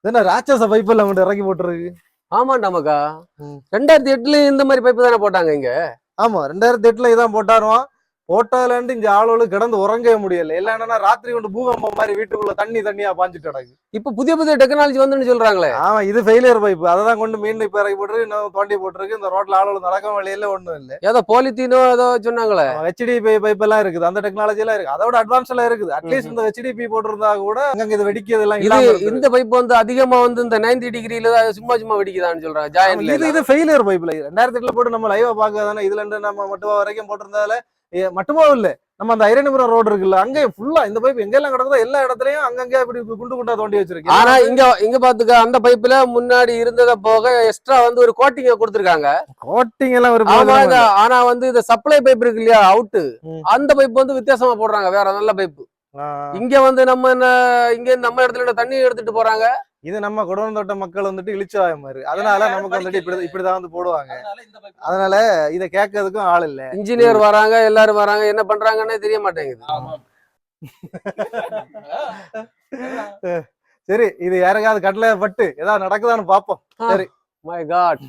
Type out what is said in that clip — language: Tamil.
என்ன ராட்சச பைப் எல்லாம் மட்டும் இறக்கி போட்டுருக்கு. ஆமாண்டா மக்கா. ம். 2008 இந்த மாதிரி பைப்பு தானே போட்டாங்க இங்க. ஆமா 2008 இதான் போட்டாருவான். போட்டதுல இங்க ஆளுகளுக்கு கிடந்து உறங்கவே முடியல. எல்லாம் என்னன்னா ராத்திரி கொண்டு பூகம்பம் மாதிரி வீட்டுக்குள்ள தண்ணியா பாஞ்சிட்டு கிடக்கு. இப்ப புதிய புதிய டெக்னாலஜி வந்துன்னு சொல்றாங்களே. ஆமா இது ஃபெயிலியர் பைப். அததான் கொண்டு மீன் இப்ப இறக்கி போட்டு இன்னும் தோண்டி போட்டுருக்கு. இந்த ரோட்ல ஆளுகள் நடக்க வழியில ஒண்ணும் இல்ல. ஏதோ பாலித்தீனோ ஏதோ சொன்னாங்களே. ஹெச்டிபி பைப் எல்லாம் இருக்குது. அந்த டெக்னாலஜி எல்லாம் இருக்கு. அதோட அட்வான்ஸ் எல்லாம் இருக்குது. அட்லீஸ்ட் இந்த ஹெச்டிபி போட்டிருந்தா கூட அங்க இது வெடிக்கிறது எல்லாம் இது இல்லாம இருக்கு. இந்த பைப் வந்து அதிகமா வந்து இந்த 90 டிகிரில சும்மா வெடிக்குதான்னு சொல்றாங்க. ஜாயிண்ட்ல இது ஃபெயிலியர் பைப்ல 2008 போட்டு நம்ம லைவா பாக்குறதானே. இதுல இருந்து நம்ம மட்டுவா வரைக்கும் போட்டிருந்தால மட்டுமா இல்ல. நம்ம அந்த ஐரணிபுரம் ரோடு இருக்குல்ல அங்கே ஃபுல்லா இந்த பைப் எங்கெல்லாம் கிடக்குதோ எல்லா இடத்துலயும் அங்கங்க இப்படி குண்டு குண்டா தோண்டி வச்சிருக்கு. ஆனா இங்க பாத்துக்க அந்த பைப்ல முன்னாடி இருந்தத போக எக்ஸ்ட்ரா வந்து ஒரு கோட்டிங்க கொடுத்திருக்காங்க. கோட்டிங் எல்லாம் ஒரு ஆனா வந்து இந்த சப்ளை பைப் இருக்கு இல்லையா அவுட், அந்த பைப் வந்து வித்தியாசமா போடுறாங்க. வேற நல்ல பைப். இங்க வந்து இங்க நம்ம இடத்துல தண்ணி எடுத்துட்டு போறாங்க. இது நம்ம குடவந்தோட்ட மக்கள் வந்துட்டு இழிச்சாய மாதிரி. அதனால நமக்கு வந்துட்டு இப்படிதான் வந்து போடுவாங்க. அதனால இத கேட்கறதுக்கும் ஆள் இல்ல. இன்ஜினியர் வராங்க, எல்லாரும் வராங்க, என்ன பண்றாங்கன்னே தெரிய மாட்டேங்குது. சரி இது யாருக்காவது கட்டளை பட்டு ஏதாவது நடக்குதான்னு பாப்போம். சரி. My God.